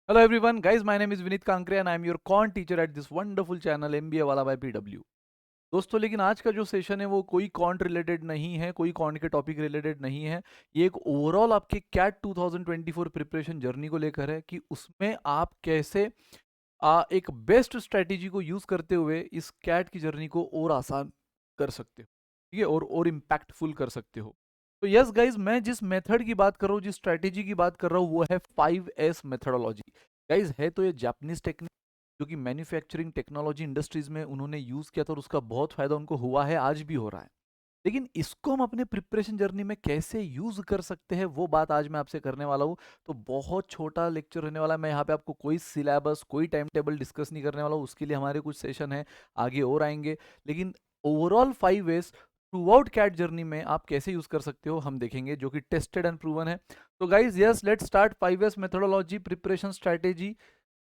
Hello everyone, guys. My name is Vinit Kankre and I am your quant teacher at this wonderful channel MBA वाला by PW. दोस्तों, लेकिन आज का जो session है वो कोई कॉन्ट रिलेटेड नहीं है, कोई कॉन्ट के टॉपिक रिलेटेड नहीं है। ये एक ओवरऑल आपके कैट 2024 प्रिपरेशन जर्नी को लेकर है कि उसमें आप कैसे एक बेस्ट स्ट्रेटेजी को यूज करते हुए इस कैट की जर्नी को और आसान कर सकते हो, ठीक है, और इम्पैक्टफुल कर सकते हो। तो यस गाइज, मैं जिस मेथड की बात कर रहा हूँ, जिस स्ट्रेटेजी की बात कर रहा हूँ, वो है 5S मेथडोलॉजी। गाइज, है तो ये जापानीज टेक्निक जो कि मैन्युफैक्चरिंग टेक्नोलॉजी इंडस्ट्रीज में उन्होंने यूज किया था और उसका बहुत फायदा उनको हुआ है, आज भी हो रहा है। लेकिन इसको हम अपने प्रिपरेशन जर्नी में कैसे यूज कर सकते हैं, वो बात आज मैं आपसे करने वाला हूँ। तो बहुत छोटा लेक्चर रहने वाला है। मैं यहाँ पे आपको कोई सिलेबस, कोई टाइम टेबल डिस्कस नहीं करने वाला हूँ। उसके लिए हमारे कुछ सेशन है, आगे और आएंगे। लेकिन overall 5 ways throughout CAT journey में आप कैसे यूज कर सकते हो, हम देखेंगे, जो कि टेस्टेड एंड प्रूवन है। तो guys, yes, let's start 5S methodology preparation strategy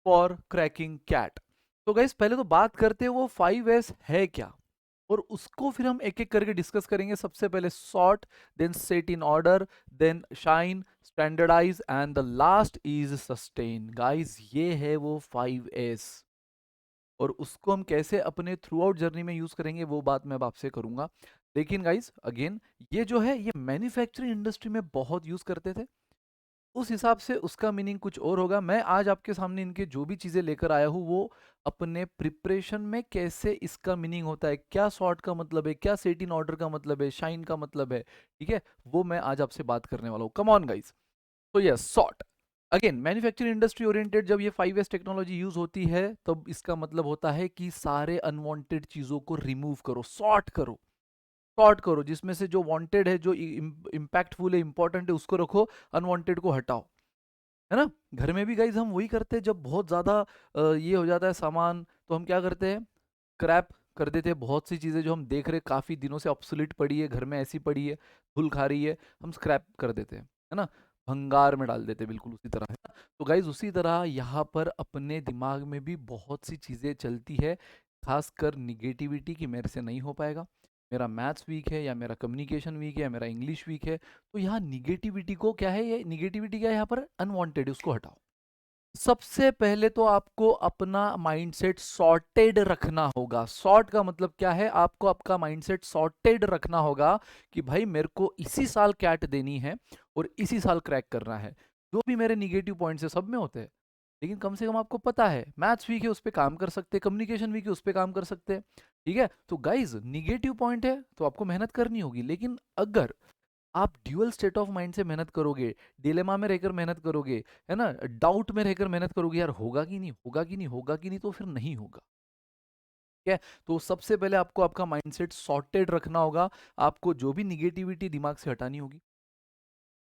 for cracking CAT. तो गाइज, पहले तो बात करते हैं वो 5S है क्या, और उसको फिर हम एक एक करके डिस्कस करेंगे। सबसे पहले sort, then set in order, then shine, standardise and the last is sustain. Guys, ये है वो 5S, और उसको हम कैसे अपने थ्रू आउट जर्नी में यूज करेंगे वो बात मैं अब आपसे करूंगा। लेकिन गाइस, अगेन, ये जो है ये मैन्युफैक्चरिंग इंडस्ट्री में बहुत यूज करते थे। उस हिसाब से उसका मीनिंग कुछ और होगा। मैं आज आपके सामने इनके जो भी चीज़ें लेकर आया हूँ, वो अपने प्रिपरेशन में कैसे इसका मीनिंग होता है, क्या सॉर्ट का मतलब है, क्या सेट इन ऑर्डर का मतलब है, शाइन का मतलब है, ठीक है, वो मैं आज आपसे बात करने वाला हूँ। Come on guys. तो yes, sort, again, manufacturing industry oriented जब ये 5S टेक्नोलॉजी यूज होती है, तब इसका मतलब होता है कि सारे अनवांटेड चीज़ों को रिमूव करो, सॉर्ट करो। सॉर्ट करो, जिसमें से जो वांटेड है, जो इम्पैक्टफुल है, इंपॉर्टेंट है, उसको रखो, अनवांटेड को हटाओ, है ना। घर में भी गाइज हम वही करते हैं। जब बहुत ज़्यादा ये हो जाता है सामान, तो हम क्या करते हैं, क्रैप कर देते हैं। बहुत सी चीज़ें जो हम देख रहे हैं काफ़ी दिनों से ऑब्सोलीट पड़ी है, घर में ऐसी पड़ी है, धूल खा रही है, हम स्क्रैप कर देते हैं, है ना, भंगार में डाल देते हैं, बिल्कुल उसी तरह, है ना। तो गाइज, उसी तरह यहाँ पर अपने दिमाग में भी बहुत सी चीज़ें चलती है, खासकर निगेटिविटी की, मेरे से नहीं हो पाएगा, मेरा मैथ्स वीक है, या मेरा कम्युनिकेशन वीक है, या मेरा इंग्लिश वीक है। तो यहाँ निगेटिविटी को क्या है, ये निगेटिविटी क्या है, यहाँ पर अनवांटेड है, उसको हटाओ। सबसे पहले तो आपको अपना माइंडसेट सॉर्टेड रखना होगा। सॉर्ट का मतलब क्या है, आपको आपका माइंडसेट सॉर्टेड रखना होगा कि भाई मेरे को इसी साल कैट देनी है और इसी साल क्रैक करना है। जो भी मेरे निगेटिव पॉइंट्स है, सब में होते हैं, लेकिन कम से कम आपको पता है, मैथ्स वीक है उस पर काम कर सकते हैं, कम्युनिकेशन वीक है उस पर काम कर सकते हैं, ठीक है। तो गाइज, निगेटिव पॉइंट है तो आपको मेहनत करनी होगी। लेकिन अगर आप ड्यूअल स्टेट ऑफ माइंड से मेहनत करोगे, डिलेमा में रहकर मेहनत करोगे, है ना, डाउट में रहकर मेहनत करोगे, यार होगा कि नहीं, होगा कि नहीं, होगा कि नहीं, तो फिर नहीं होगा, ठीक है। तो सबसे पहले आपको आपका माइंडसेट सॉर्टेड रखना होगा। आपको जो भी निगेटिविटी दिमाग से हटानी होगी,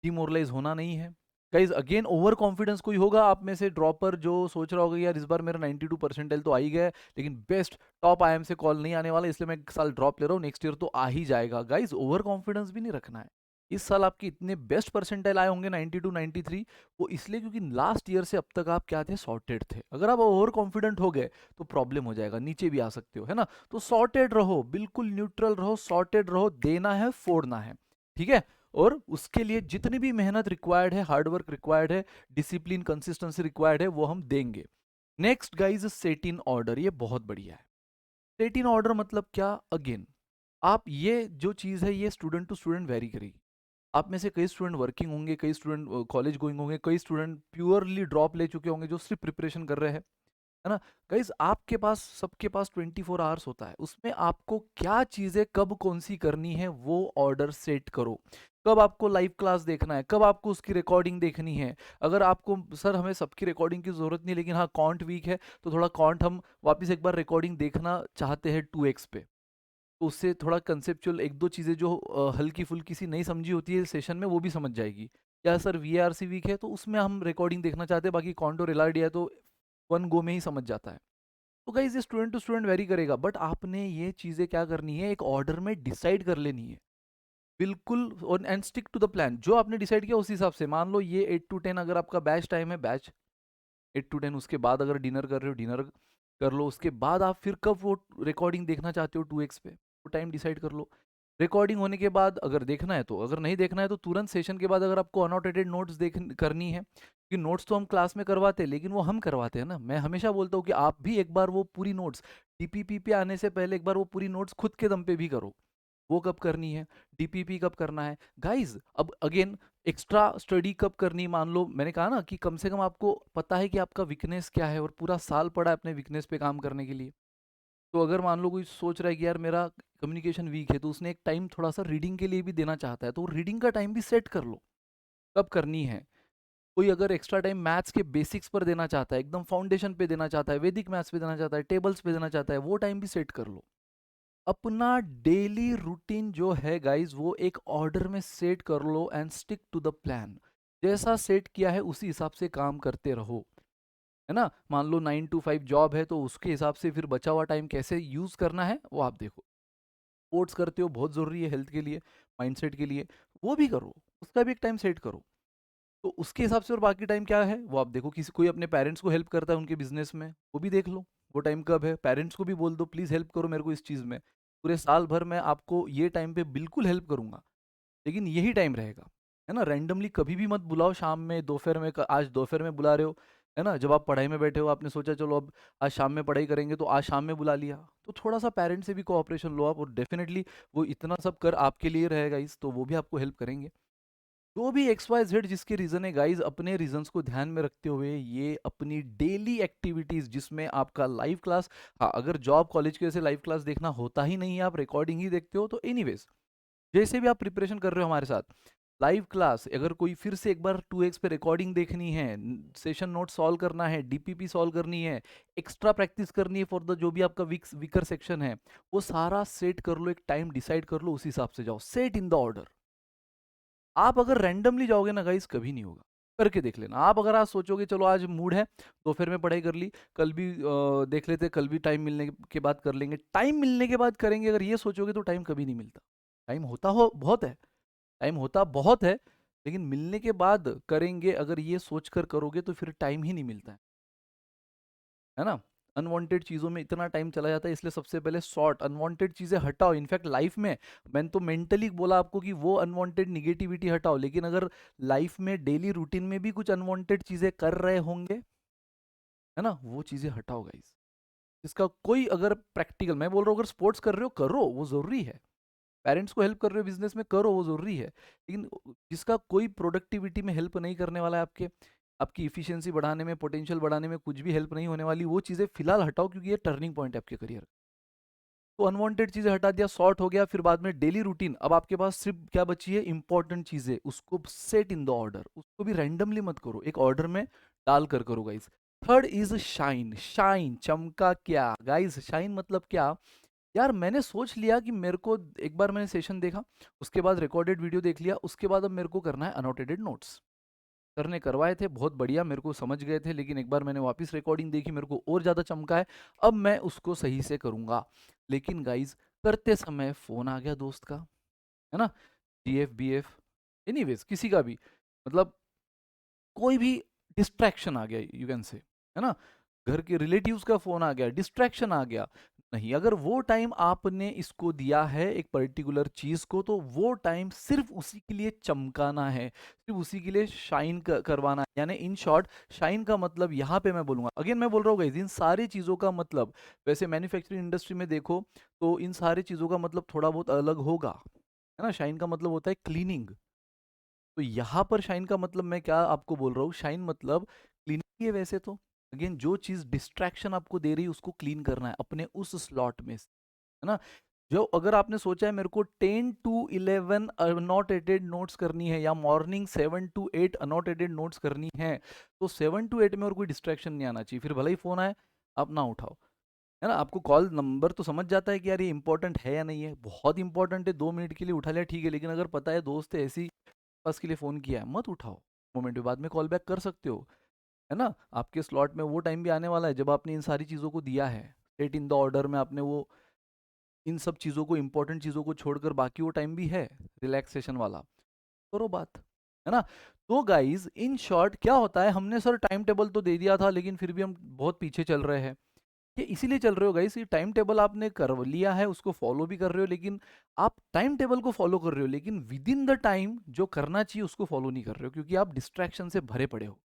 डिमोरलाइज होना नहीं है। गाइज, अगेन, ओवर कॉन्फिडेंस कोई होगा आप में से ड्रॉपर जो सोच रहा होगा यार इस बार मेरा 92 परसेंटाइल तो आ ही गया है, लेकिन बेस्ट टॉप आईएम से कॉल नहीं आने वाला, इसलिए मैं एक साल ड्रॉप ले रहा हूँ, नेक्स्ट ईयर तो आ ही जाएगा। गाइज, ओवर कॉन्फिडेंस भी नहीं रखना है। इस साल आपके इतने बेस्ट परसेंटाइल आए होंगे 92 93, वो इसलिए क्योंकि लास्ट ईयर से अब तक आप क्या थे, सॉर्टेड थे। अगर आप ओवर कॉन्फिडेंट हो गए तो प्रॉब्लम हो जाएगा, नीचे भी आ सकते हो, है ना। तो सॉर्टेड रहो, बिल्कुल न्यूट्रल रहो, सॉर्टेड रहो, देना है, फोड़ना है, ठीक है। और उसके लिए जितनी भी मेहनत रिक्वायर्ड है, हार्डवर्क रिक्वायर्ड है, डिसिप्लिन, कंसिस्टेंसी रिक्वायर्ड है, वो हम देंगे। Next guys, set in order, ये बहुत बढ़िया है। सेट इन ऑर्डर मतलब क्या, अगेन, आप ये जो चीज़ है ये स्टूडेंट टू स्टूडेंट वेरी करेगी। आप में से कई स्टूडेंट वर्किंग होंगे, कई स्टूडेंट कॉलेज गोइंग होंगे, कई स्टूडेंट प्योरली ड्रॉप ले चुके होंगे जो सिर्फ प्रिपरेशन कर रहे हैं, है ना। गाइज, आपके पास, सबके पास 24 आवर्स होता है, उसमें आपको क्या चीजें कब कौन सी करनी है वो ऑर्डर सेट करो। कब आपको लाइव क्लास देखना है, कब आपको उसकी रिकॉर्डिंग देखनी है। अगर आपको, सर हमें सबकी रिकॉर्डिंग की जरूरत नहीं, लेकिन हाँ कॉन्ट वीक है, तो थोड़ा कॉन्ट हम वापस एक बार रिकॉर्डिंग देखना चाहते हैं 2x पे, तो उससे थोड़ा कंसेप्चुअल एक दो चीज़ें जो हल्की फुल्की सी नहीं समझी होती है सेशन में, वो भी समझ जाएगी। या सर वीआरसी वीक है, तो उसमें हम रिकॉर्डिंग देखना चाहते हैं, बाकी कॉन्टो रिलार्ड है तो वन गो में ही समझ जाता है। तो गाइस, ये स्टूडेंट टू स्टूडेंट वेरी करेगा, बट आपने ये चीज़ें क्या करनी है, एक ऑर्डर में डिसाइड कर लेनी है, बिल्कुल, और and stick to the plan जो आपने डिसाइड किया उस हिसाब से। मान लो ये 8 to 10 अगर आपका बैच टाइम है, बैच 8 to 10, उसके बाद अगर डिनर कर रहे हो, डिनर कर लो, उसके बाद आप फिर कब वो रिकॉर्डिंग देखना चाहते हो 2x पे, वो टाइम डिसाइड कर लो। रिकॉर्डिंग होने के बाद अगर देखना है तो, अगर नहीं देखना है तो तुरंत सेशन के बाद अगर आपको अनोटेटेड नोट्स देख करनी है, कि नोट्स तो हम क्लास में करवाते हैं लेकिन वो हम करवाते हैं ना। मैं हमेशा बोलता हूँ कि आप भी एक बार वो पूरी नोट्स डीपीपी पे आने से पहले एक बार वो पूरी नोट्स खुद के दम पे भी करो। वो कब करनी है, डीपीपी कब करना है गाइज। अब अगेन एक्स्ट्रा स्टडी कब करनी, मान लो मैंने कहा ना कि कम से कम आपको पता है कि आपका वीकनेस क्या है और पूरा साल पड़ा है अपने वीकनेस पे काम करने के लिए। तो अगर मान लो कोई सोच रहा है कि यार मेरा कम्युनिकेशन वीक है, तो उसने एक टाइम थोड़ा सा रीडिंग के लिए भी देना चाहता है, तो रीडिंग का टाइम भी सेट कर लो कब करनी है। कोई अगर एक्स्ट्रा टाइम मैथ्स के बेसिक्स पर देना चाहता है, एकदम फाउंडेशन पे देना चाहता है, वैदिक मैथ्स पे देना चाहता है, टेबल्स पे देना चाहता है, वो टाइम भी सेट कर लो। अपना डेली रूटीन जो है गाइज वो एक ऑर्डर में सेट कर लो and stick to the plan. जैसा सेट किया है उसी हिसाब से काम करते रहो, है ना। मान लो 9 to 5 जॉब है, तो उसके हिसाब से फिर बचा हुआ टाइम कैसे यूज करना है वो आप देखो। स्पोर्ट्स करते हो, बहुत जरूरी है हेल्थ के लिए, माइंडसेट के लिए, वो भी करो, उसका भी एक टाइम सेट करो। तो उसके हिसाब से और बाकी टाइम क्या है वो आप देखो। किसी कोई अपने पेरेंट्स को हेल्प करता है उनके बिजनेस में, वो भी देख लो वो टाइम कब है। पेरेंट्स को भी बोल दो प्लीज हेल्प करो मेरे को इस चीज में, पूरे साल भर मैं आपको ये टाइम पे बिल्कुल हेल्प करूंगा, लेकिन यही टाइम रहेगा, है ना। रैंडमली कभी भी मत बुलाओ शाम में, दोपहर में, आज दोपहर में बुला रहे हो, है ना, जब आप पढ़ाई में बैठे हो आपने सोचा चलो अब आज शाम में पढ़ाई करेंगे, तो आज शाम में बुला लिया। तो थोड़ा सा पेरेंट्स से भी कोऑपरेशन लो आप, और डेफिनेटली वो इतना सब कर आपके लिए रहेगा इस, तो वो भी आपको हेल्प करेंगे। जो भी एक्स वाई जेड जिसके रीजन है गाइज, अपने रीजंस को ध्यान में रखते हुए ये अपनी डेली एक्टिविटीज जिसमें आपका लाइव क्लास, हाँ अगर जॉब कॉलेज के जैसे लाइव क्लास देखना होता ही नहीं है, आप रिकॉर्डिंग ही देखते हो, तो एनीवेज जैसे भी आप प्रिपरेशन कर रहे हो हमारे साथ, लाइव क्लास अगर कोई फिर से एक बार 2x पे रिकॉर्डिंग देखनी है, सेशन नोट सॉल्व करना है, डीपीपी सॉल्व करनी है, एक्स्ट्रा प्रैक्टिस करनी है फॉर द जो भी आपका वीकर सेक्शन है, वो सारा सेट कर लो, एक टाइम डिसाइड कर लो, उसी हिसाब से जाओ, सेट इन द ऑर्डर। आप अगर रैंडमली जाओगे ना गाइस, कभी नहीं होगा। करके देख लेना। आप अगर आज सोचोगे चलो आज मूड है, दोपहर में पढ़ाई कर ली, कल भी देख लेते, कल भी टाइम मिलने के बाद कर लेंगे, टाइम मिलने के बाद करेंगे, अगर ये सोचोगे तो टाइम कभी नहीं मिलता। टाइम होता हो बहुत है, टाइम होता बहुत है, लेकिन मिलने के बाद करेंगे अगर ये सोचकर करोगे तो फिर टाइम ही नहीं मिलता है ना। अनवांटेड चीजों में इतना टाइम चला जाता है, इसलिए सबसे पहले सॉर्ट अनवांटेड चीजें हटाओ। इनफैक्ट लाइफ में मैंने तो मेंटली बोला आपको कि वो अनवांटेड निगेटिविटी हटाओ, लेकिन अगर लाइफ में डेली रूटीन में भी कुछ अनवांटेड चीजें कर रहे होंगे, है ना, वो चीजें हटाओ गाइस। इसका कोई अगर प्रैक्टिकल, मैं बोल रहा हूँ अगर स्पोर्ट्स कर रहे हो करो, वो जरूरी है। पेरेंट्स को हेल्प कर रहे हो बिजनेस में करो, वो जरूरी है, लेकिन जिसका कोई प्रोडक्टिविटी में हेल्प नहीं करने वाला है, आपके आपकी इफिशियंसी बढ़ाने में, पोटेंशियल बढ़ाने में कुछ भी हेल्प नहीं होने वाली, वो चीज़ें फिलहाल हटाओ, क्योंकि ये टर्निंग पॉइंट है आपके करियर। तो अनवांटेड चीज़ें हटा दिया, सॉर्ट हो गया, फिर बाद में डेली रूटीन, अब आपके पास सिर्फ क्या बची है, इंपॉर्टेंट चीज़ें, उसको सेट इन द ऑर्डर, उसको भी रैंडमली मत करो, एक ऑर्डर में डाल कर करो guys. Third is shine. Shine चमका क्या गाइस, शाइन मतलब क्या, यार मैंने सोच लिया कि मेरे को, एक बार मैंने सेशन देखा, उसके बाद रिकॉर्डेड वीडियो देख लिया, उसके बाद अब मेरे को करना है अनोटेटेड नोट्स। सर ने करवाए थे बहुत बढ़िया, मेरे को समझ गए थे, लेकिन एक बार मैंने वापस रिकॉर्डिंग देखी, मेरे को और ज़्यादा चमका है, अब मैं उसको सही से करूँगा। लेकिन गाइज करते समय फ़ोन आ गया दोस्त का, है ना, जीएफ बीएफ, एनीवेज किसी का भी, मतलब कोई भी डिस्ट्रैक्शन आ गया, यू कैन से, है ना, घर के रिलेटिव्स का फोन आ गया, डिस्ट्रैक्शन आ गया। नहीं, अगर वो टाइम आपने इसको दिया है एक पर्टिकुलर चीज को, तो वो टाइम सिर्फ उसी के लिए चमकाना है, सिर्फ उसी के लिए शाइन करवाना है। यानी इन शॉर्ट, शाइन का मतलब यहाँ पे मैं बोलूंगा, अगेन मैं बोल रहा हूँ guys, इन सारी चीजों का मतलब, वैसे मैन्युफैक्चरिंग इंडस्ट्री में देखो तो इन सारी चीजों का मतलब थोड़ा बहुत अलग होगा, है ना। शाइन का मतलब होता है क्लीनिंग, तो यहाँ पर शाइन का मतलब मैं क्या आपको बोल रहा हूँ, शाइन मतलब क्लीनिंग ही है वैसे तो। अगेन जो चीज डिस्ट्रैक्शन आपको दे रही है उसको क्लीन करना है अपने उस स्लॉट में से, है ना। जो अगर आपने सोचा है मेरे को 10 to 11 अनोटेटेड नोट्स करनी है, या मॉर्निंग 7 to 8 अनोटेटेड नोट्स करनी है, तो 7 to 8 में और कोई डिस्ट्रैक्शन नहीं आना चाहिए, फिर भले ही फोन आए आप ना उठाओ, है ना। आपको कॉल नंबर तो समझ जाता है कि यार ये इंपॉर्टेंट है या नहीं है, बहुत इंपॉर्टेंट है 2 मिनट के लिए उठा लिया ठीक है, लेकिन अगर पता है दोस्त है ऐसी बस के लिए फ़ोन किया है, मत उठाओ, मोमेंट पे बाद में कॉल बैक कर सकते हो, है ना। आपके स्लॉट में वो टाइम भी आने वाला है जब आपने इन सारी चीज़ों को दिया है, सेट इन द ऑर्डर में आपने वो इन सब चीज़ों को, इंपॉर्टेंट चीज़ों को छोड़कर बाकी वो टाइम भी है रिलैक्सेशन वाला, करो बात, है ना। तो गाइज इन शॉर्ट क्या होता है, हमने सर टाइम टेबल तो दे दिया था लेकिन फिर भी हम बहुत पीछे चल रहे हैं। ये इसीलिए चल रहे हो गाइस, ये टाइम टेबल आपने कर लिया है, उसको फॉलो भी कर रहे हो, लेकिन आप टाइम टेबल को फॉलो कर रहे हो लेकिन विद इन द टाइम जो करना चाहिए उसको फॉलो नहीं कर रहे हो, क्योंकि आप डिस्ट्रैक्शन से भरे पड़े हो।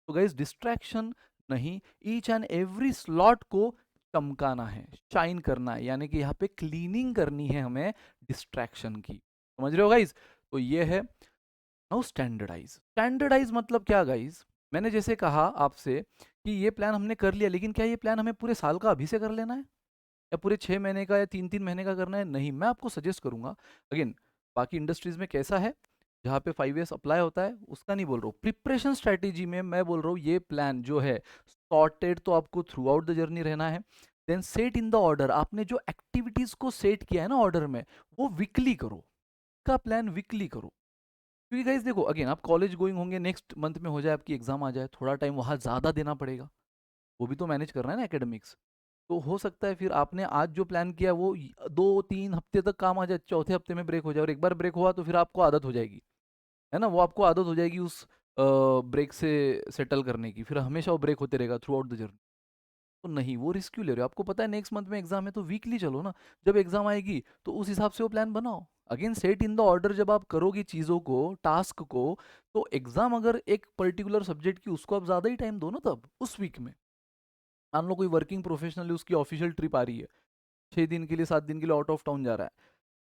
तो गाइस डिस्ट्रैक्शन नहीं, ईच एंड एवरी स्लॉट को चमकाना है, शाइन करना है, यानी कि यहाँ पे क्लीनिंग करनी है हमें डिस्ट्रैक्शन की। समझ रहे हो गाइस? तो ये है नाउ स्टैंडर्डाइज। स्टैंडर्डाइज मतलब क्या गाइस? मैंने जैसे कहा आपसे कि ये प्लान हमने कर लिया, लेकिन क्या ये प्लान हमें पूरे साल का अभी से कर लेना है या पूरे 6 महीने का या 3-3 महीने का करना है? नहीं, मैं आपको सजेस्ट करूंगा। अगेन, बाकी इंडस्ट्रीज में कैसा है, जहाँ पे 5 years अप्लाई होता है उसका नहीं बोल रहा हूँ, प्रिपरेशन स्ट्रेटेजी में मैं बोल रहा हूँ ये प्लान जो है सॉर्टेड तो आपको थ्रू आउट द जर्नी रहना है। Then set in the order, आपने जो एक्टिविटीज को सेट किया है ना ऑर्डर में, वो वीकली करो, का प्लान वीकली करो। क्योंकि गाइस देखो, अगेन आप कॉलेज गोइंग होंगे, नेक्स्ट मंथ में हो जाए आपकी एग्जाम आ जाए, थोड़ा टाइम वहाँ ज़्यादा देना पड़ेगा, वो भी तो मैनेज करना है ना एकेडमिक्स। तो हो सकता है फिर आपने आज जो प्लान किया वो 2-3 हफ्ते तक काम आ जाए, चौथे हफ्ते में ब्रेक हो जाए, और एक बार ब्रेक हुआ तो फिर आपको आदत हो जाएगी, है ना, वो आपको आदत हो जाएगी उस ब्रेक से सेटल करने की, फिर हमेशा वो ब्रेक होते रहेगा थ्रू आउट द जर्नी। तो नहीं, वो रिस्क क्यों ले रहे हो? आपको पता है नेक्स्ट मंथ में एग्जाम है, तो वीकली चलो ना, जब एग्जाम आएगी तो उस हिसाब से वो प्लान बनाओ। Again set in the order, जब आप करोगे चीज़ों को, टास्क को, तो एग्जाम अगर एक पर्टिकुलर सब्जेक्ट की, उसको आप ज़्यादा ही टाइम दो ना, तब उस वीक में। मान लो कोई वर्किंग प्रोफेशनल है, उसकी ऑफिशियल ट्रिप आ रही है, 6 दिन के लिए 7 दिन के लिए आउट ऑफ टाउन जा रहा है,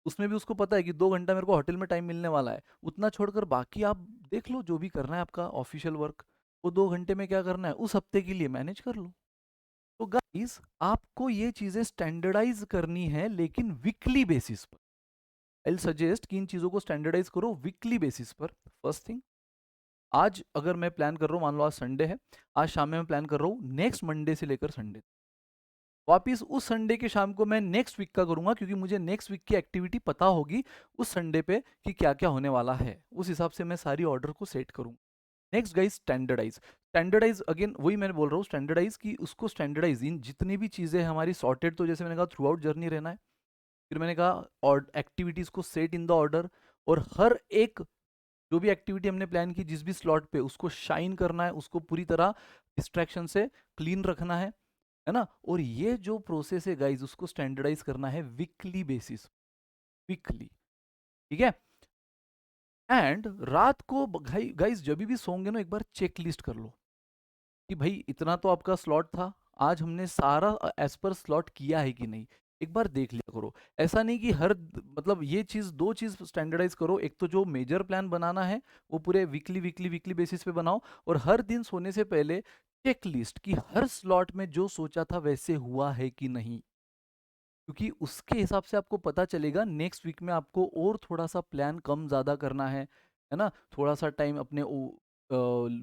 उसमें भी उसको पता है कि 2 घंटा मेरे को होटल में टाइम मिलने वाला है, उतना छोड़कर बाकी आप देख लो जो भी करना है आपका ऑफिशियल वर्क, वो 2 घंटे में क्या करना है उस हफ्ते के लिए मैनेज कर लो। तो गाइस आपको ये चीजें स्टैंडर्डाइज करनी है, लेकिन वीकली बेसिस पर। आई सजेस्ट कि इन चीजों को स्टैंडर्डाइज करो वीकली बेसिस पर। फर्स्ट थिंग, आज अगर मैं प्लान कर रहा हूँ, मान लो आज संडे है, आज शाम में मैं प्लान कर रहा हूँ नेक्स्ट मंडे से लेकर संडे, वापिस उस संडे के शाम को मैं नेक्स्ट वीक का करूंगा, क्योंकि मुझे नेक्स्ट वीक की एक्टिविटी पता होगी उस संडे पे कि क्या क्या होने वाला है, उस हिसाब से मैं सारी ऑर्डर को सेट करूंगा। Next guys, standardise. Standardise again वही मैंने बोल रहा हूँ, स्टैंडर्डाइज की उसको स्टैंडर्डाइज इन जितनी भी चीज़ें हमारी सॉर्टेड, तो जैसे मैंने कहा थ्रू आउट जर्नी रहना है, फिर मैंने कहा और एक्टिविटीज़ को सेट इन द ऑर्डर, और हर एक जो भी एक्टिविटी हमने प्लान की जिस भी स्लॉट पे, उसको शाइन करना है, उसको पूरी तरह डिस्ट्रैक्शन से क्लीन रखना है ना। और ये जो प्रोसेस है गाइज, उसको स्टैंडर्डाइज करना है वीकली बेसिस, वीकली, ठीक है। एंड रात को भाई गाइज जब भी सोंगे ना, एक बार चेक लिस्ट कर लो कि भाई इतना तो आपका स्लॉट था, आज हमने सारा एज पर स्लॉट किया है कि नहीं, एक बार देख लिया करो। ऐसा नहीं कि मतलब ये चीज़, दो चीज़ स्टैंडर्डाइज करो, एक तो जो मेजर प्लान बनाना है वो पूरे वीकली वीकली वीकली बेसिस पे बनाओ, और हर दिन सोने से पहले चेक लिस्ट कि हर स्लॉट में जो सोचा था वैसे हुआ है कि नहीं, क्योंकि उसके हिसाब से आपको पता चलेगा नेक्स्ट वीक में आपको और थोड़ा सा प्लान कम ज़्यादा करना है ना, थोड़ा सा टाइम अपने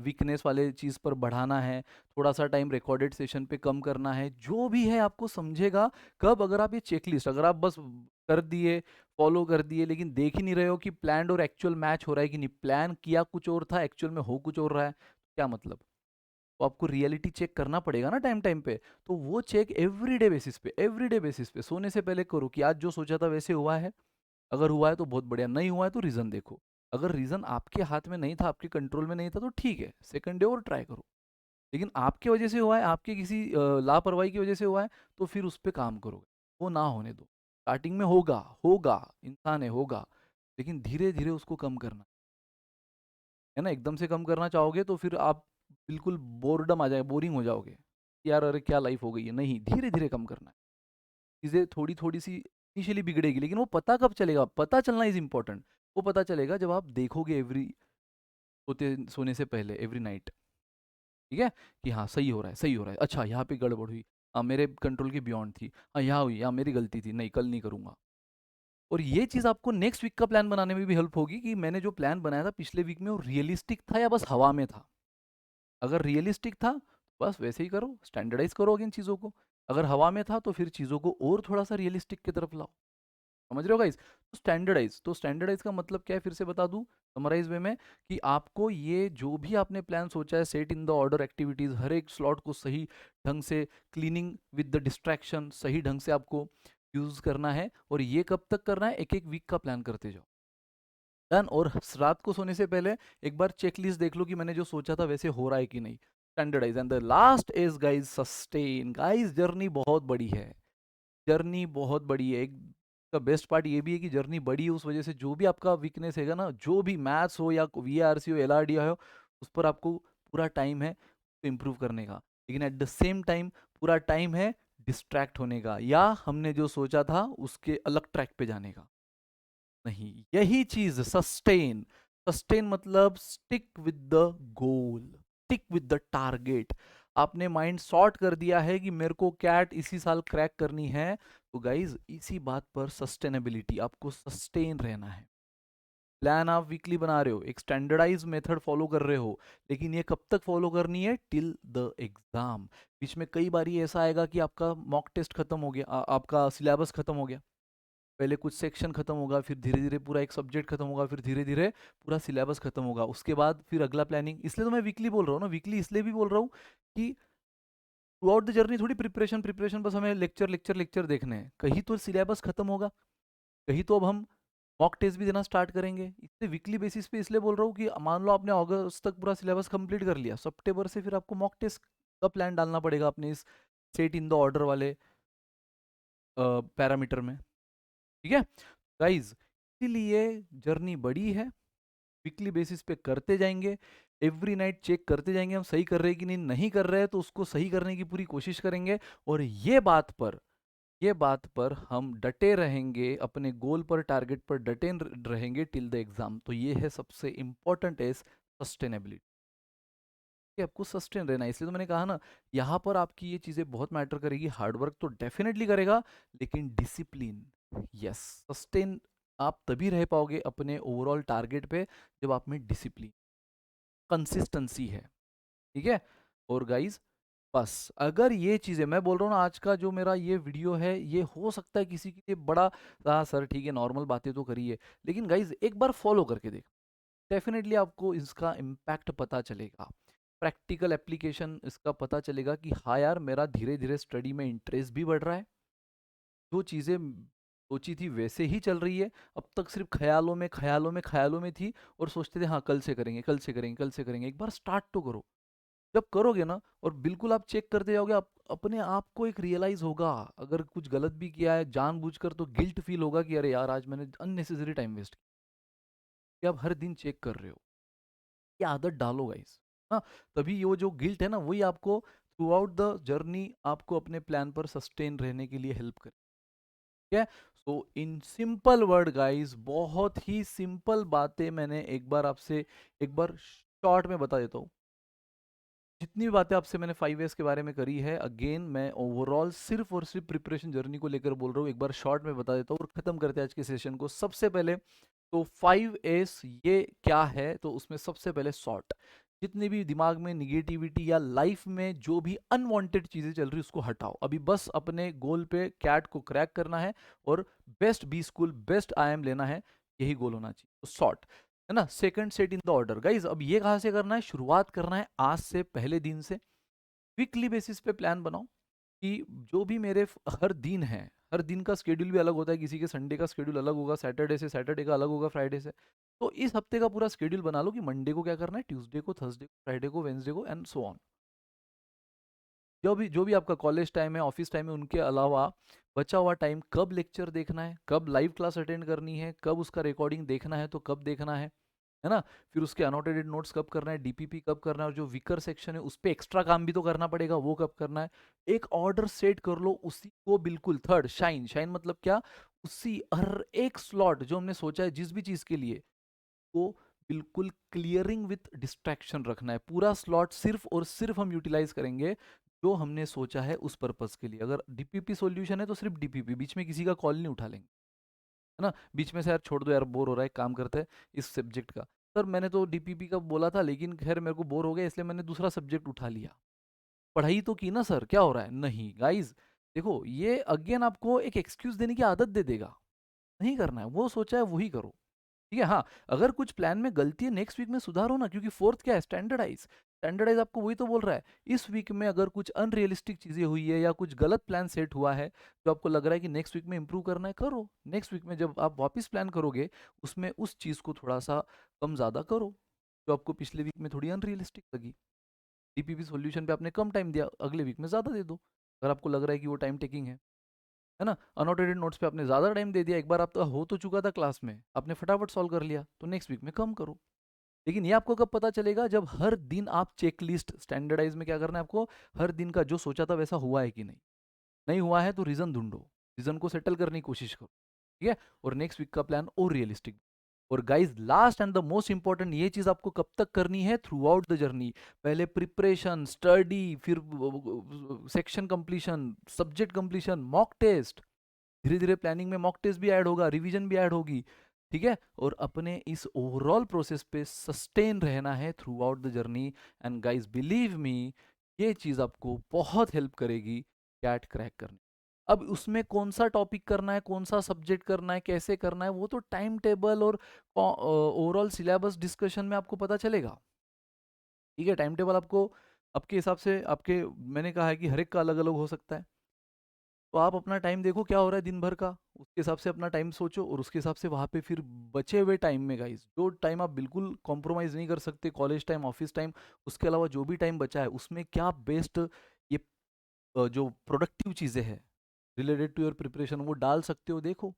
वीकनेस वाले चीज़ पर बढ़ाना है, थोड़ा सा टाइम रिकॉर्डेड सेशन पे कम करना है, जो भी है आपको समझेगा कब, अगर आप ये चेकलिस्ट अगर आप बस कर दिए, फॉलो कर दिए, लेकिन देख ही नहीं रहे हो कि प्लान और एक्चुअल मैच हो रहा है कि नहीं, प्लान किया कुछ और था, एक्चुअल में हो कुछ और रहा है, क्या मतलब? तो आपको रियलिटी चेक करना पड़ेगा ना टाइम टाइम पे। तो वो चेक एवरीडे बेसिस पे, एवरीडे बेसिस पे सोने से पहले करो कि आज जो सोचा था वैसे हुआ है, अगर हुआ है तो बहुत बढ़िया, नहीं हुआ है तो रीज़न देखो, अगर रीज़न आपके हाथ में नहीं था, आपके कंट्रोल में नहीं था, तो ठीक है सेकंड डे और ट्राई करो, लेकिन आपके वजह से हुआ है, आपके किसी लापरवाही की वजह से हुआ है, तो फिर उस पर काम करो, वो ना होने दो। स्टार्टिंग में होगा होगा, इंसान है, होगा, लेकिन धीरे धीरे उसको कम करना है ना। एकदम से कम करना चाहोगे तो फिर आप बिल्कुल बोरडम आ जाए, बोरिंग हो जाओगे कि यार अरे क्या लाइफ हो गई है, नहीं, धीरे धीरे कम करना है। चीज़ें थोड़ी थोड़ी सी इनिशियली बिगड़ेगी, लेकिन वो पता कब चलेगा, पता चलना इज इंपॉर्टेंट। वो पता चलेगा जब आप देखोगे एवरी सोने से पहले, एवरी नाइट, ठीक है, कि हाँ सही हो रहा है, सही हो रहा है, अच्छा यहाँ पे गड़बड़ हुई, हाँ मेरे कंट्रोल की बियॉन्ड थी, हाँ यहाँ हुई, यहाँ मेरी गलती थी, नहीं कल नहीं करूँगा। और ये चीज़ आपको नेक्स्ट वीक का प्लान बनाने में भी हेल्प होगी कि मैंने जो प्लान बनाया था पिछले वीक में वो रियलिस्टिक था या बस हवा में था। अगर रियलिस्टिक था बस वैसे ही करो, स्टैंडर्डाइज करोगे इन चीज़ों को, अगर हवा में था तो फिर चीज़ों को और थोड़ा सा रियलिस्टिक की तरफ लाओ। समझ रहे हो गाइस? तो स्टैंडर्डाइज का मतलब क्या है, फिर से बता दूं समराइज वे में, कि आपको ये जो भी आपने प्लान सोचा है, set in the order activities, हर एक स्लॉट को सही ढंग से क्लीनिंग विद द डिस्ट्रैक्शन सही ढंग से आपको यूज करना है, और ये कब तक करना है, एक एक वीक का प्लान करते जाओ। डन। और रात को सोने से पहले एक बार चेक लिस्ट देख लो कि मैंने जो सोचा था वैसे हो रहा है कि नहीं, standardise and the last is guys sustain. Guys journey बहुत बड़ी है, जर्नी बहुत बड़ी है। एक का बेस्ट पार्ट ये भी है कि जर्नी बड़ी है, उस वजह से जो भी आपका वीकनेस हैगा ना, जो भी मैथ्स हो या वीआरसी हो एलआरडी हो, उस पर आपको पूरा टाइम है इम्प्रूव करने का। लेकिन एट द सेम टाइम पूरा टाइम है डिस्ट्रैक्ट होने का, या हमने जो सोचा था उसके अलग ट्रैक पे जाने का नहीं। यही चीज सस्टेन, सस्टेन मतलब stick with the goal, stick with the target. आपने माइंड सॉर्ट कर दिया है कि मेरे को कैट इसी साल क्रैक करनी है, तो गाइज इसी बात पर सस्टेनेबिलिटी, आपको सस्टेन रहना है। प्लान आप वीकली बना रहे हो, एक स्टैंडर्डाइज मेथड फॉलो कर रहे हो, लेकिन ये कब तक फॉलो करनी है? Till the exam. बीच में कई बार ऐसा आएगा कि आपका मॉक टेस्ट खत्म हो गया, आपका सिलेबस खत्म हो गया, पहले कुछ सेक्शन खत्म होगा, फिर धीरे धीरे पूरा एक सब्जेक्ट खत्म होगा, फिर धीरे धीरे पूरा सिलेबस खत्म होगा, उसके बाद फिर अगला प्लानिंग। इसलिए तो मैं वीकली बोल रहा हूँ ना, वीकली इसलिए भी बोल रहा हूँ कि थ्रू आउट द जर्नी थोड़ी प्रिपरेशन प्रिपरेशन, बस हमें लेक्चर लेक्चर लेक्चर देखने हैं, कहीं तो सिलेबस खत्म होगा, कहीं तो अब हम मॉक टेस्ट भी देना स्टार्ट करेंगे। इसलिए वीकली बेसिस पे इसलिए बोल रहा हूँ कि मान लो आपने अगस्त तक पूरा सिलेबस कंप्लीट कर लिया, सितंबर से फिर आपको मॉक टेस्ट का प्लान डालना पड़ेगा अपने इस सेट इन द ऑर्डर वाले पैरामीटर में। ठीक है गाइज, इसीलिए जर्नी बड़ी है, वीकली बेसिस पे करते जाएंगे, एवरी नाइट चेक करते जाएंगे हम सही कर रहे हैं कि नहीं, नहीं कर रहे हैं तो उसको सही करने की पूरी कोशिश करेंगे। और ये बात पर हम डटे रहेंगे, अपने गोल पर टारगेट पर डटे रहेंगे टिल द एग्जाम। तो ये है सबसे इंपॉर्टेंट है सस्टेनेबिलिटी, कि आपको सस्टेन रहना है। इसलिए तो मैंने कहा ना, यहाँ पर आपकी ये चीज़ें बहुत मैटर करेगी। हार्डवर्क तो डेफिनेटली करेगा, लेकिन डिसिप्लिन, यस, सस्टेन आप तभी रह पाओगे अपने ओवरऑल टारगेट पे जब आप में डिसिप्लिन, कंसिस्टेंसी है। ठीक है। और गाइज बस अगर ये चीज़ें मैं बोल रहा हूँ ना, आज का जो मेरा ये वीडियो है, ये हो सकता है किसी के लिए बड़ा, हाँ सर ठीक है नॉर्मल बातें तो करिए, लेकिन गाइज एक बार फॉलो करके देख, डेफिनेटली आपको इसका इम्पैक्ट पता चलेगा, प्रैक्टिकल एप्लीकेशन इसका पता चलेगा कि हाँ यार मेरा धीरे धीरे स्टडी में इंटरेस्ट भी बढ़ रहा है, जो चीज़ें सोची थी वैसे ही चल रही है। अब तक सिर्फ ख्यालों में ख्यालों में ख्यालों में थी, और सोचते थे हाँ कल से करेंगे कल से करेंगे कल से करेंगे। एक बार स्टार्ट तो करो, जब करोगे ना और बिल्कुल आप चेक करते जाओगे, आप अपने आप को एक रियलाइज होगा, अगर कुछ गलत भी किया है जानबूझकर तो गिल्ट फील होगा कि अरे यार आज मैंने अननेसेसरी टाइम वेस्ट किया। आप हर दिन चेक कर रहे हो, ये आदत डालो गाइस। हाँ, तभी वो जो गिल्ट है ना, वही आपको थ्रू आउट द जर्नी आपको अपने प्लान पर सस्टेन रहने के लिए हेल्प करे। ठीक है। सो इन सिंपल वर्ड गाइस, बहुत ही सिंपल बातें मैंने एक बार आपसे एक बार शॉर्ट में बता देता हूँ। जितनी भी बातें आपसे मैंने 5 एस के बारे में करी है, अगेन मैं ओवरऑल सिर्फ और सिर्फ प्रिपरेशन जर्नी को लेकर बोल रहा हूँ, एक बार शॉर्ट में बता देता हूँ और खत्म करते हैं आज के सेशन को। सबसे पहले तो 5 एस ये क्या है, तो उसमें सबसे पहले सॉर्ट, जितनी भी दिमाग में निगेटिविटी या लाइफ में जो भी अनवांटेड चीजें चल रही उसको हटाओ। अभी बस अपने गोल पे कैट को क्रैक करना है और best B school best IIM लेना है, यही गोल होना चाहिए। तो सॉर्ट है ना, second set in the order. Guys अब ये कहाँ से करना है? शुरुआत करना है आज से, पहले दिन से। वीकली बेसिस पे प्लान बनाओ कि जो भी मेरे हर दिन है, हर दिन का स्केड्यूल भी अलग होता है, किसी के संडे का स्केड्यूल अलग होगा, सैटरडे से सैटरडे का अलग होगा, फ्राइडे से। तो इस हफ्ते का पूरा स्केड्यूल बना लो कि मंडे को क्या करना है, ट्यूसडे को, थर्सडे को, फ्राइडे को, वेंसडे को एंड सो ऑन। जो भी आपका कॉलेज टाइम है, ऑफिस टाइम है, उनके अलावा बचा हुआ टाइम कब लेक्चर देखना है, कब लाइव क्लास अटेंड करनी है, कब उसका रिकॉर्डिंग देखना है तो कब देखना है ना, फिर उसके अनोटेटेड नोट्स कब करना है, डीपीपी कब करना है, और जो वीकर सेक्शन है उस पर एक्स्ट्रा काम भी तो करना पड़ेगा, वो कब करना है। एक ऑर्डर सेट कर लो, उसी को बिल्कुल थर्ड शाइन, शाइन मतलब क्या, उसी हर एक स्लॉट जो हमने सोचा है जिस भी चीज के लिए, वो बिल्कुल क्लियरिंग विथ डिस्ट्रैक्शन रखना है। पूरा स्लॉट सिर्फ और सिर्फ हम यूटिलाइज करेंगे जो हमने सोचा है उस पर्पस के लिए। अगर डीपीपी सॉल्यूशन है तो सिर्फ डीपीपी, बीच में किसी का कॉल नहीं उठा लेंगे, है ना। बीच में से यार छोड़ दो यार बोर हो रहा है, काम करते हैं इस सब्जेक्ट का, सर मैंने तो डीपीपी का बोला था लेकिन खैर मेरे को बोर हो गया इसलिए मैंने दूसरा सब्जेक्ट उठा लिया। पढ़ाई तो की ना सर, क्या हो रहा है? नहीं गाइज, देखो ये अगेन आपको एक एक्सक्यूज देने की आदत दे देगा। नहीं करना है, वो सोचा है वही करो। ठीक है। हाँ, अगर कुछ प्लान में गलती है नेक्स्ट वीक में सुधारो ना, क्योंकि फोर्थ क्या है, स्टैंडर्डाइज। स्टैंडर्डाइज आपको वही तो बोल रहा है, इस वीक में अगर कुछ अनरियलिस्टिक चीजें हुई है या कुछ गलत प्लान सेट हुआ है जो आपको लग रहा है कि नेक्स्ट वीक में इंप्रूव करना है, करो। नेक्स्ट वीक में जब आप वापस प्लान करोगे उसमें उस चीज को थोड़ा सा कम ज्यादा करो जो आपको पिछले वीक में थोड़ी अनरियलिस्टिक लगी। डीपीपी सॉल्यूशन पे आपने कम टाइम दिया, अगले वीक में ज़्यादा दे दो, अगर आपको लग रहा है कि वो टाइम टेकिंग है ना। अनोटेटेड नोट्स पे आपने ज़्यादा टाइम दे दिया, एक बार आपका हो तो चुका था क्लास में, आपने फटाफट सॉल्व कर लिया, तो नेक्स्ट वीक में कम करो। लेकिन ये आपको कब पता चलेगा, जब हर दिन आप चेक लिस्ट स्टैंडर्डाइज में क्या करना है आपको, हर दिन का जो सोचा था वैसा हुआ है कि नहीं, नहीं हुआ है तो रीज़न ढूंढो, रीज़न को सेटल करने की कोशिश करो, ठीक है। और नेक्स्ट वीक का प्लान और रियलिस्टिक। और guys last and the most important, ये चीज आपको कब तक करनी है, थ्रू आउट द जर्नी। पहले प्रिपरेशन, स्टडी, फिर section completion, subject completion, mock test, धीरे धीरे प्लानिंग में मॉक टेस्ट भी ऐड होगा, रिवीजन भी ऐड होगी, ठीक है। और अपने इस ओवरऑल प्रोसेस पे सस्टेन रहना है throughout the journey. And guys believe me, ये चीज आपको बहुत हेल्प करेगी कैट क्रैक करने। अब उसमें कौन सा टॉपिक करना है, कौन सा सब्जेक्ट करना है, कैसे करना है, वो तो टाइम टेबल और ओवरऑल सिलेबस डिस्कशन में आपको पता चलेगा, ठीक है। टाइम टेबल आपको आपके हिसाब से, आपके, मैंने कहा है कि हर एक का अलग अलग हो सकता है, तो आप अपना टाइम देखो क्या हो रहा है दिन भर का, उसके हिसाब से अपना टाइम सोचो, और उसके हिसाब से वहाँ पे फिर बचे हुए टाइम में गाइस, जो टाइम आप बिल्कुल कॉम्प्रोमाइज़ नहीं कर सकते, कॉलेज टाइम, ऑफिस टाइम, उसके अलावा जो भी टाइम बचा है उसमें क्या बेस्ट, ये जो प्रोडक्टिव चीज़ें हैं रिलेटेड टू योर प्रिपरेशन, वो डाल सकते हो, देखो,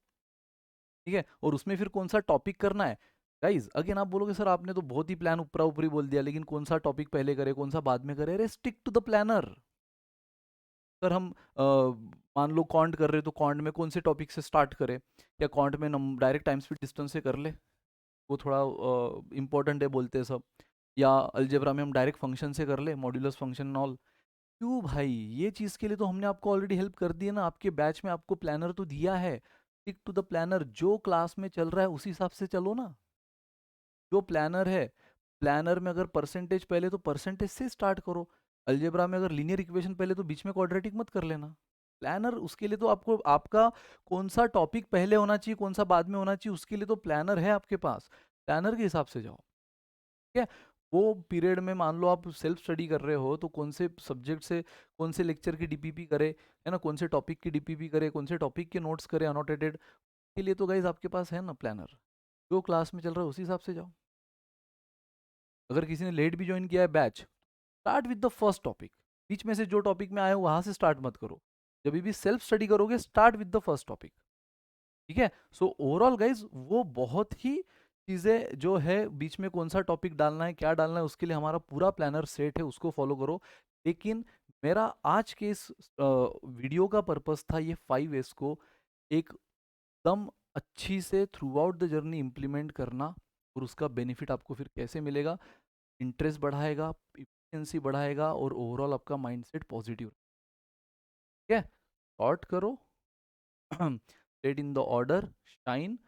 ठीक है। और उसमें फिर कौन सा टॉपिक करना है गाइज, अगेन आप बोलोगे सर आपने तो बहुत ही प्लान ऊपरा ऊपरी बोल दिया, लेकिन कौन सा टॉपिक पहले करे, कौन सा बाद में करे, अरे स्टिक टू द प्लानर। अगर हम मान लो कॉन्ट कर रहे तो कॉन्ट में कौन से टॉपिक से स्टार्ट करें, या कॉन्ट में डायरेक्ट टाइम स्पीड डिस्टेंस से कर ले, वो थोड़ा इंपॉर्टेंट है बोलते हैं सब, या अलजेब्रा में हम डायरेक्ट फंक्शन से कर ले, मॉड्यूलस फंक्शन ऑल। क्यों भाई, ये चीज़ के लिए तो हमने आपको ऑलरेडी हेल्प कर दी है ना, आपके बैच में आपको प्लानर तो दिया है। स्टिक टू द प्लानर, जो क्लास में चल रहा है उसी हिसाब से चलो ना, जो प्लानर है, प्लानर में अगर परसेंटेज पहले तो परसेंटेज से स्टार्ट करो, अलजेब्रा में अगर लीनियर इक्वेशन पहले तो बीच में क्वाड्रेटिक मत कर लेना। प्लानर उसके लिए तो आपको, आपका कौन सा टॉपिक पहले होना चाहिए, कौन सा बाद में होना चाहिए, उसके लिए तो प्लानर है आपके पास, प्लानर के हिसाब से जाओ, ठीक है। वो पीरियड में मान लो आप सेल्फ स्टडी कर रहे हो, तो कौन से सब्जेक्ट से कौन से लेक्चर की डीपीपी करे, है ना, कौन से टॉपिक की डीपीपी करे, कौन से टॉपिक के नोट्स करे अनोटेटेड, के लिए तो गाइज आपके पास है ना प्लानर, जो क्लास में चल रहा है उसी हिसाब से जाओ। अगर किसी ने लेट भी ज्वाइन किया है batch, start with the first topic, बीच में से जो टॉपिक में आए हो वहां से स्टार्ट मत करो, जब भी सेल्फ स्टडी करोगे start with the first topic, ठीक है। सो ओवरऑल गाइज वो बहुत ही चीज़ें जो है, बीच में कौन सा टॉपिक डालना है, क्या डालना है, उसके लिए हमारा पूरा प्लानर सेट है, उसको फॉलो करो। लेकिन मेरा आज के इस वीडियो का पर्पस था ये 5 S को एकदम अच्छी से through out the journey implement करना, और उसका बेनिफिट आपको फिर कैसे मिलेगा, इंटरेस्ट बढ़ाएगा, इफिशिएंसी बढ़ाएगा, और ओवरऑल आपका माइंडसेट पॉजिटिव, ठीक है। शॉर्ट करो, set in the order, shine,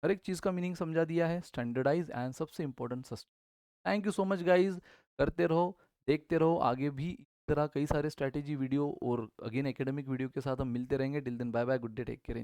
हर एक चीज़ का मीनिंग समझा दिया है, स्टैंडर्डाइज, एंड सबसे important sustain. Thank you so much guys, करते रहो, देखते रहो, आगे भी इस तरह कई सारे स्ट्रैटेजी वीडियो और अगेन एकेडमिक वीडियो के साथ हम मिलते रहेंगे। Till then bye bye, good day, take care.